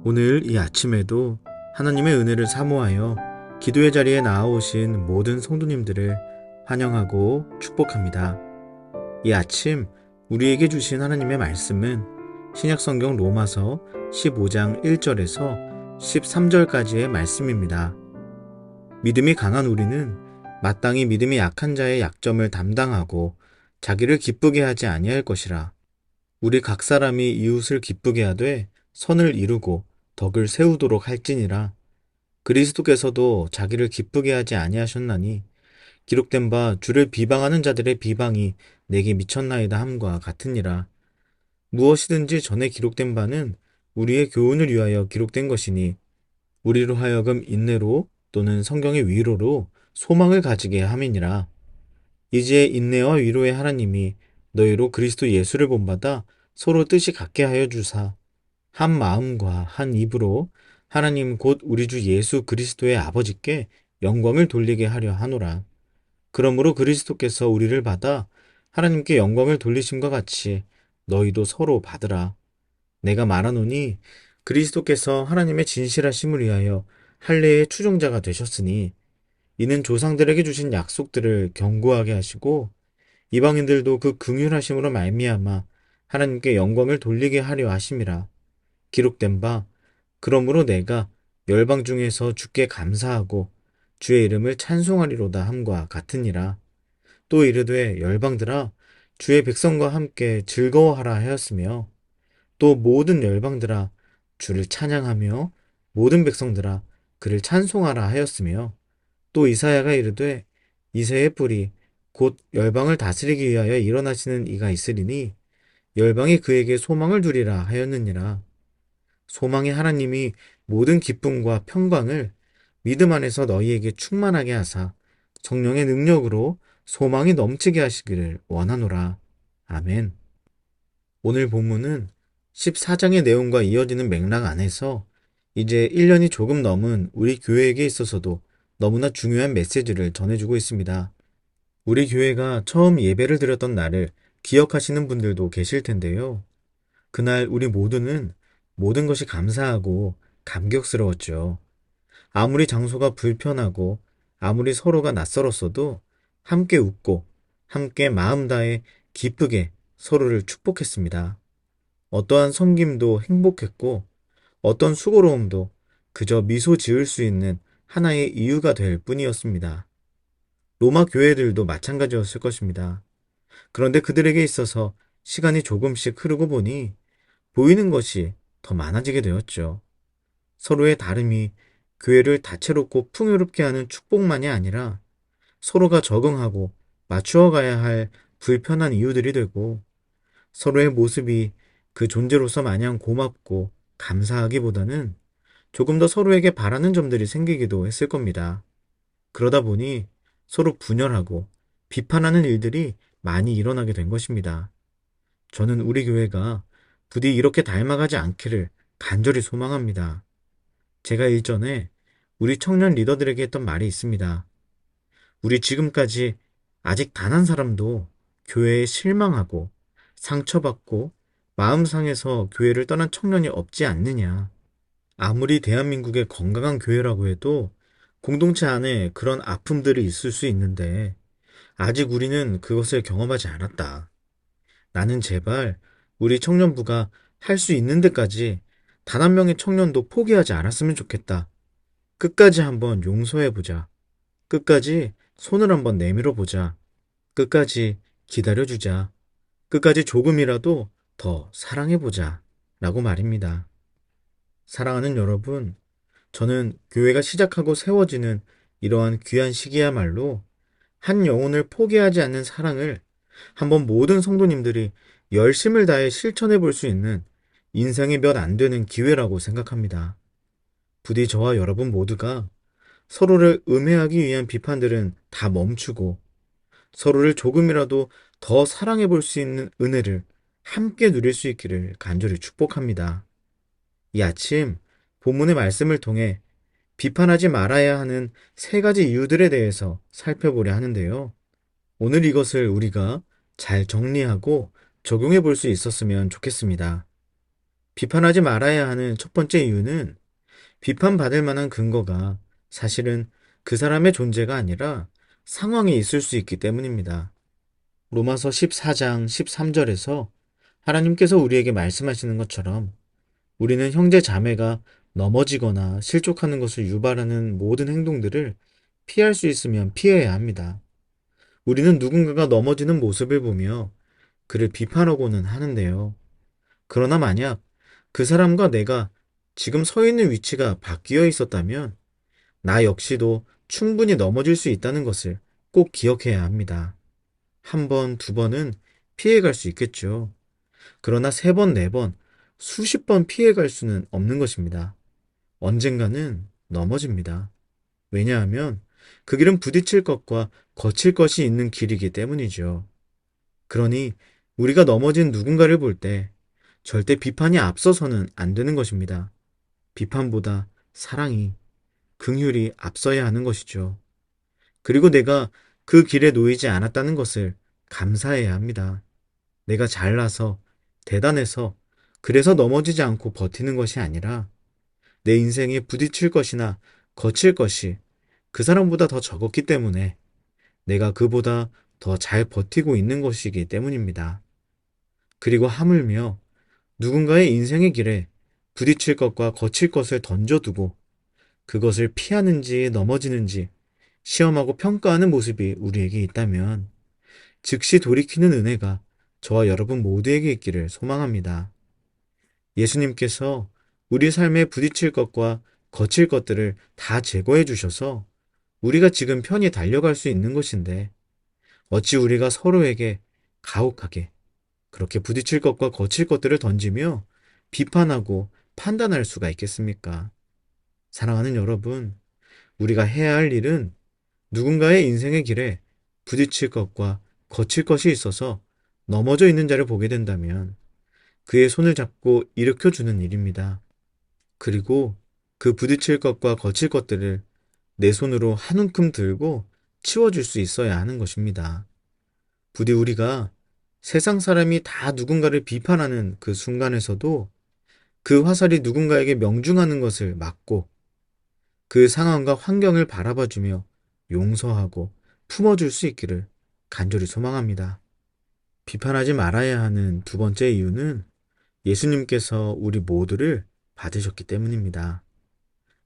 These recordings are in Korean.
오늘 이 아침에도 하나님의 은혜를 사모하여 기도의 자리에 나아오신 모든 성도님들을 환영하고 축복합니다. 이 아침 우리에게 주신 하나님의 말씀은 신약성경 로마서 15장 1절에서 13절까지의 말씀입니다. 믿음이 강한 우리는 마땅히 믿음이 약한 자의 약점을 담당하고 자기를 기쁘게 하지 아니할 것이라. 우리 각 사람이 이웃을 기쁘게 하되 선을 이루고 덕을 세우도록 할지니라. 그리스도께서도 자기를 기쁘게 하지 아니하셨나니 기록된 바 주를 비방하는 자들의 비방이 내게 미쳤나이다 함과 같으니라. 무엇이든지 전에 기록된 바는 우리의 교훈을 위하여 기록된 것이니 우리로 하여금 인내로 또는 성경의 위로로 소망을 가지게 함이니라. 이제 인내와 위로의 하나님이 너희로 그리스도 예수를 본받아 서로 뜻이 같게 하여 주사 한 마음과 한 입으로 하나님 곧 우리 주 예수 그리스도의 아버지께 영광을 돌리게 하려 하노라. 그러므로 그리스도께서 우리를 받아 하나님께 영광을 돌리심과 같이 너희도 서로 받으라. 내가 말하노니 그리스도께서 하나님의 진실하심을 위하여 할례의 추종자가 되셨으니 이는 조상들에게 주신 약속들을 견고하게 하시고 이방인들도 그 긍휼하심으로 말미암아 하나님께 영광을 돌리게 하려 하심이라. 기록된 바 그러므로 내가 열방 중에서 주께 감사하고 주의 이름을 찬송하리로다 함과 같으니라. 또 이르되 열방들아 주의 백성과 함께 즐거워하라 하였으며 또 모든 열방들아 주를 찬양하며 모든 백성들아 그를 찬송하라 하였으며 또 이사야가 이르되 이새의 뿔이 곧 열방을 다스리기 위하여 일어나시는 이가 있으리니 열방이 그에게 소망을 두리라 하였느니라. 소망의 하나님이 모든 기쁨과 평강을 믿음 안에서 너희에게 충만하게 하사 성령의 능력으로 소망이 넘치게 하시기를 원하노라. 아멘. 오늘 본문은 14장의 내용과 이어지는 맥락 안에서 이제 1년이 조금 넘은 우리 교회에게 있어서도 너무나 중요한 메시지를 전해주고 있습니다. 우리 교회가 처음 예배를 드렸던 날을 기억하시는 분들도 계실 텐데요. 그날 우리 모두는 모든 것이 감사하고 감격스러웠죠. 아무리 장소가 불편하고 아무리 서로가 낯설었어도 함께 웃고 함께 마음 다해 기쁘게 서로를 축복했습니다. 어떠한 섬김도 행복했고 어떤 수고로움도 그저 미소 지을 수 있는 하나의 이유가 될 뿐이었습니다. 로마 교회들도 마찬가지였을 것입니다. 그런데 그들에게 있어서 시간이 조금씩 흐르고 보니 보이는 것이 더 많아지게 되었죠. 서로의 다름이 교회를 다채롭고 풍요롭게 하는 축복만이 아니라 서로가 적응하고 맞추어 가야 할 불편한 이유들이 되고 서로의 모습이 그 존재로서 마냥 고맙고 감사하기보다는 조금 더 서로에게 바라는 점들이 생기기도 했을 겁니다. 그러다 보니 서로 분열하고 비판하는 일들이 많이 일어나게 된 것입니다. 저는 우리 교회가 부디 이렇게 닮아가지 않기를 간절히 소망합니다. 제가 일전에 우리 청년 리더들에게 했던 말이 있습니다. 우리 지금까지 아직 단 한 사람도 교회에 실망하고 상처받고 마음 상해서 교회를 떠난 청년이 없지 않느냐. 아무리 대한민국의 건강한 교회라고 해도 공동체 안에 그런 아픔들이 있을 수 있는데 아직 우리는 그것을 경험하지 않았다. 나는 제발 우리 청년부가 할 수 있는 데까지 단 한 명의 청년도 포기하지 않았으면 좋겠다. 끝까지 한번 용서해보자. 끝까지 손을 한번 내밀어보자. 끝까지 기다려주자. 끝까지 조금이라도 더 사랑해보자. 라고 말입니다. 사랑하는 여러분, 저는 교회가 시작하고 세워지는 이러한 귀한 시기야말로 한 영혼을 포기하지 않는 사랑을 한번 모든 성도님들이 열심을 다해 실천해 볼 수 있는 인생의 몇 안 되는 기회라고 생각합니다. 부디 저와 여러분 모두가 서로를 음해하기 위한 비판들은 다 멈추고 서로를 조금이라도 더 사랑해 볼 수 있는 은혜를 함께 누릴 수 있기를 간절히 축복합니다. 이 아침 본문의 말씀을 통해 비판하지 말아야 하는 세 가지 이유들에 대해서 살펴보려 하는데요. 오늘 이것을 우리가 잘 정리하고 적용해 볼 수 있었으면 좋겠습니다. 비판하지 말아야 하는 첫 번째 이유는 비판받을 만한 근거가 사실은 그 사람의 존재가 아니라 상황이 있을 수 있기 때문입니다. 로마서 14장 13절에서 하나님께서 우리에게 말씀하시는 것처럼 우리는 형제 자매가 넘어지거나 실족하는 것을 유발하는 모든 행동들을 피할 수 있으면 피해야 합니다. 우리는 누군가가 넘어지는 모습을 보며 그를 비판하고는 하는데요. 그러나 만약 그 사람과 내가 지금 서 있는 위치가 바뀌어 있었다면 나 역시도 충분히 넘어질 수 있다는 것을 꼭 기억해야 합니다. 한 번, 두 번은 피해갈 수 있겠죠. 그러나 세 번, 네 번, 수십 번 피해갈 수는 없는 것입니다. 언젠가는 넘어집니다. 왜냐하면 그 길은 부딪힐 것과 거칠 것이 있는 길이기 때문이죠. 그러니 우리가 넘어진 누군가를 볼 때 절대 비판이 앞서서는 안 되는 것입니다. 비판보다 사랑이, 긍휼이 앞서야 하는 것이죠. 그리고 내가 그 길에 놓이지 않았다는 것을 감사해야 합니다. 내가 잘나서, 대단해서, 그래서 넘어지지 않고 버티는 것이 아니라 내 인생에 부딪힐 것이나 거칠 것이 그 사람보다 더 적었기 때문에 내가 그보다 더 잘 버티고 있는 것이기 때문입니다. 그리고 하물며 누군가의 인생의 길에 부딪힐 것과 거칠 것을 던져두고 그것을 피하는지 넘어지는지 시험하고 평가하는 모습이 우리에게 있다면 즉시 돌이키는 은혜가 저와 여러분 모두에게 있기를 소망합니다. 예수님께서 우리 삶에 부딪힐 것과 거칠 것들을 다 제거해 주셔서 우리가 지금 편히 달려갈 수 있는 것인데 어찌 우리가 서로에게 가혹하게 그렇게 부딪힐 것과 거칠 것들을 던지며 비판하고 판단할 수가 있겠습니까? 사랑하는 여러분, 우리가 해야 할 일은 누군가의 인생의 길에 부딪힐 것과 거칠 것이 있어서 넘어져 있는 자를 보게 된다면 그의 손을 잡고 일으켜 주는 일입니다. 그리고 그 부딪힐 것과 거칠 것들을 내 손으로 한 움큼 들고 치워줄 수 있어야 하는 것입니다. 부디 우리가 세상 사람이 다 누군가를 비판하는 그 순간에서도 그 화살이 누군가에게 명중하는 것을 막고 그 상황과 환경을 바라봐주며 용서하고 품어줄 수 있기를 간절히 소망합니다. 비판하지 말아야 하는 두 번째 이유는 예수님께서 우리 모두를 받으셨기 때문입니다.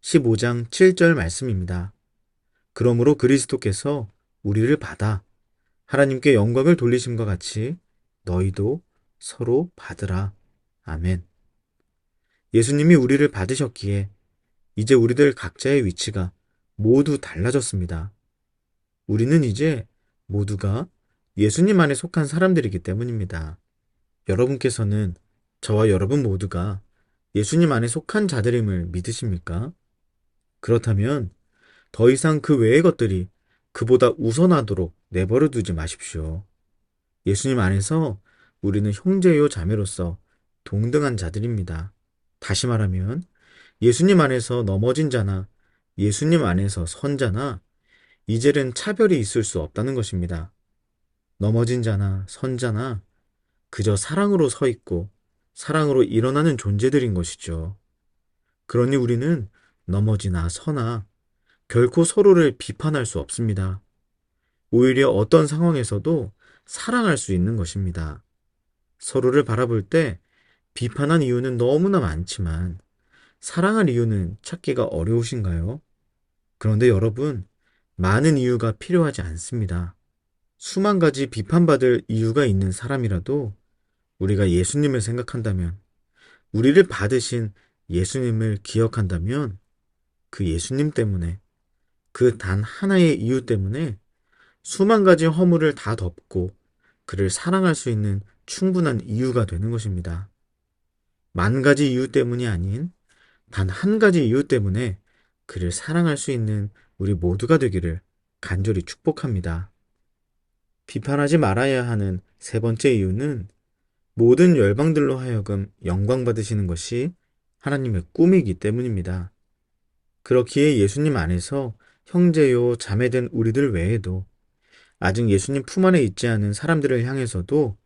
15장 7절 말씀입니다. 그러므로 그리스도께서 우리를 받아 하나님께 영광을 돌리심과 같이 너희도 서로 받으라. 아멘. 예수님이 우리를 받으셨기에 이제 우리들 각자의 위치가 모두 달라졌습니다. 우리는 이제 모두가 예수님 안에 속한 사람들이기 때문입니다. 여러분께서는 저와 여러분 모두가 예수님 안에 속한 자들임을 믿으십니까? 그렇다면 더 이상 그 외의 것들이 그보다 우선하도록 내버려 두지 마십시오. 예수님 안에서 우리는 형제요 자매로서 동등한 자들입니다. 다시 말하면 예수님 안에서 넘어진 자나 예수님 안에서 선 자나 이제는 차별이 있을 수 없다는 것입니다. 넘어진 자나 선 자나 그저 사랑으로 서 있고 사랑으로 일어나는 존재들인 것이죠. 그러니 우리는 넘어지나 서나 결코 서로를 비판할 수 없습니다. 오히려 어떤 상황에서도 사랑할 수 있는 것입니다. 서로를 바라볼 때 비판한 이유는 너무나 많지만 사랑할 이유는 찾기가 어려우신가요? 그런데 여러분, 많은 이유가 필요하지 않습니다. 수만 가지 비판받을 이유가 있는 사람이라도 우리가 예수님을 생각한다면, 우리를 받으신 예수님을 기억한다면 그 예수님 때문에, 그 단 하나의 이유 때문에 수만 가지 허물을 다 덮고 그를 사랑할 수 있는 충분한 이유가 되는 것입니다. 만 가지 이유 때문이 아닌 단 한 가지 이유 때문에 그를 사랑할 수 있는 우리 모두가 되기를 간절히 축복합니다. 비판하지 말아야 하는 세 번째 이유는 모든 열방들로 하여금 영광 받으시는 것이 하나님의 꿈이기 때문입니다. 그렇기에 예수님 안에서 형제요 자매된 우리들 외에도 아직 예수님 품 안에 있지 않은 사람들을 향해서도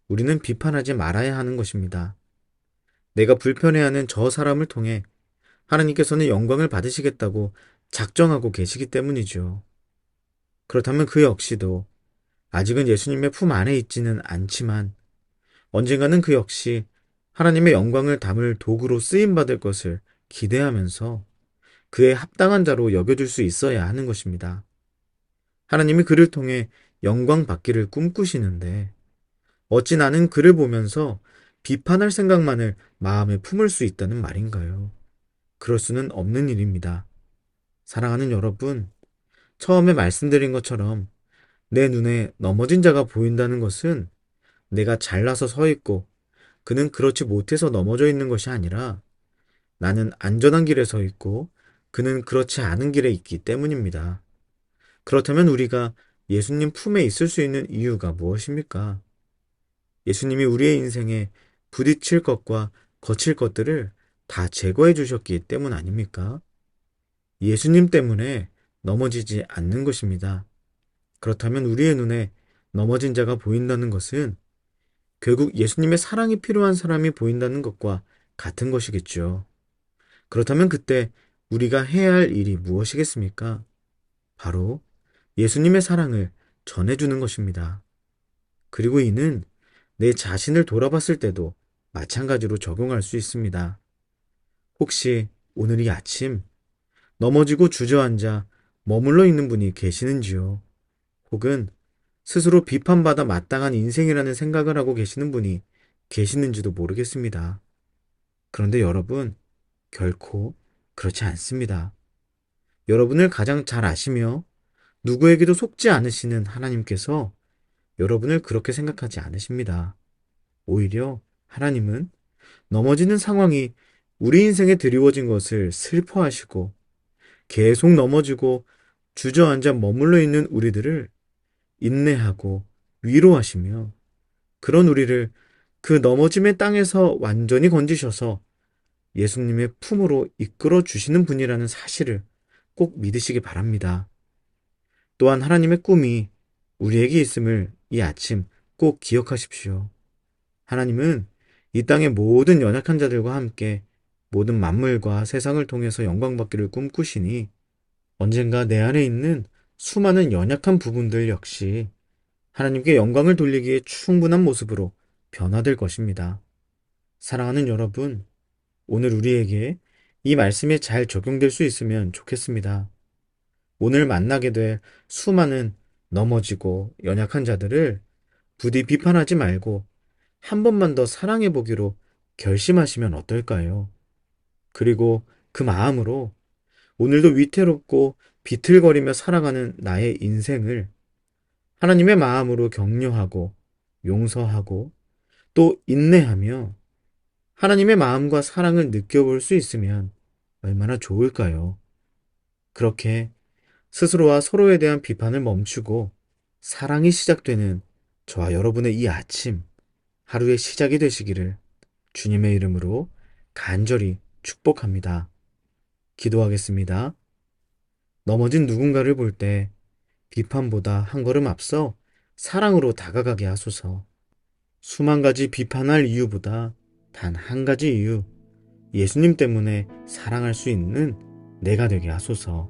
우리는 비판하지 말아야 하는 것입니다. 내가 불편해하는 저 사람을 통해 하나님께서는 영광을 받으시겠다고 작정하고 계시기 때문이죠. 그렇다면 그 역시도 아직은 예수님의 품 안에 있지는 않지만 언젠가는 그 역시 하나님의 영광을 담을 도구로 쓰임받을 것을 기대하면서 그에 합당한 자로 여겨줄 수 있어야 하는 것입니다. 하나님이 그를 통해 영광 받기를 꿈꾸시는데 어찌 나는 그를 보면서 비판할 생각만을 마음에 품을 수 있다는 말인가요? 그럴 수는 없는 일입니다. 사랑하는 여러분, 처음에 말씀드린 것처럼 내 눈에 넘어진 자가 보인다는 것은 내가 잘나서 서 있고 그는 그렇지 못해서 넘어져 있는 것이 아니라 나는 안전한 길에 서 있고 그는 그렇지 않은 길에 있기 때문입니다. 그렇다면 우리가 예수님 품에 있을 수 있는 이유가 무엇입니까? 예수님이 우리의 인생에 부딪힐 것과 거칠 것들을 다 제거해 주셨기 때문 아닙니까? 예수님 때문에 넘어지지 않는 것입니다. 그렇다면 우리의 눈에 넘어진 자가 보인다는 것은 결국 예수님의 사랑이 필요한 사람이 보인다는 것과 같은 것이겠죠. 그렇다면 그때 우리가 해야 할 일이 무엇이겠습니까? 바로 예수님의 사랑을 전해주는 것입니다. 그리고 이는 내 자신을 돌아봤을 때도 마찬가지로 적용할 수 있습니다. 혹시 오늘 이 아침 넘어지고 주저앉아 머물러 있는 분이 계시는지요? 혹은 스스로 비판받아 마땅한 인생이라는 생각을 하고 계시는 분이 계시는지도 모르겠습니다. 그런데 여러분, 결코 그렇지 않습니다. 여러분을 가장 잘 아시며 누구에게도 속지 않으시는 하나님께서 여러분을 그렇게 생각하지 않으십니다. 오히려 하나님은 넘어지는 상황이 우리 인생에 드리워진 것을 슬퍼하시고 계속 넘어지고 주저앉아 머물러 있는 우리들을 인내하고 위로하시며 그런 우리를 그 넘어짐의 땅에서 완전히 건지셔서 예수님의 품으로 이끌어 주시는 분이라는 사실을 꼭 믿으시기 바랍니다. 또한 하나님의 꿈이 우리에게 있음을 이 아침 꼭 기억하십시오. 하나님은 이 땅의 모든 연약한 자들과 함께 모든 만물과 세상을 통해서 영광받기를 꿈꾸시니 언젠가 내 안에 있는 수많은 연약한 부분들 역시 하나님께 영광을 돌리기에 충분한 모습으로 변화될 것입니다. 사랑하는 여러분, 오늘 우리에게 이 말씀이 잘 적용될 수 있으면 좋겠습니다. 오늘 만나게 될 수많은 넘어지고 연약한 자들을 부디 비판하지 말고 한 번만 더 사랑해 보기로 결심하시면 어떨까요? 그리고 그 마음으로 오늘도 위태롭고 비틀거리며 살아가는 나의 인생을 하나님의 마음으로 격려하고 용서하고 또 인내하며 하나님의 마음과 사랑을 느껴볼 수 있으면 얼마나 좋을까요? 그렇게 스스로와 서로에 대한 비판을 멈추고 사랑이 시작되는 저와 여러분의 이 아침, 하루의 시작이 되시기를 주님의 이름으로 간절히 축복합니다. 기도하겠습니다. 넘어진 누군가를 볼 때 비판보다 한 걸음 앞서 사랑으로 다가가게 하소서. 수만 가지 비판할 이유보다 단 한 가지 이유, 예수님 때문에 사랑할 수 있는 내가 되게 하소서.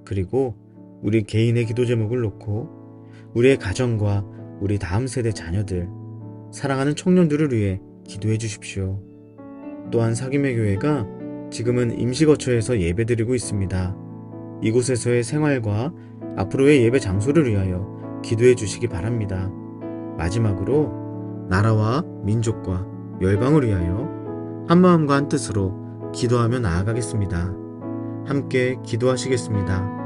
그리고 우리 개인의 기도 제목을 놓고 우리의 가정과 우리 다음 세대 자녀들, 사랑하는 청년들을 위해 기도해 주십시오. 또한 사김의 교회가 지금은 임시거처에서 예배드리고 있습니다. 이곳에서의 생활과 앞으로의 예배 장소를 위하여 기도해 주시기 바랍니다. 마지막으로 나라와 민족과 열방을 위하여 한마음과 한뜻으로 기도하며 나아가겠습니다. 함께 기도하시겠습니다.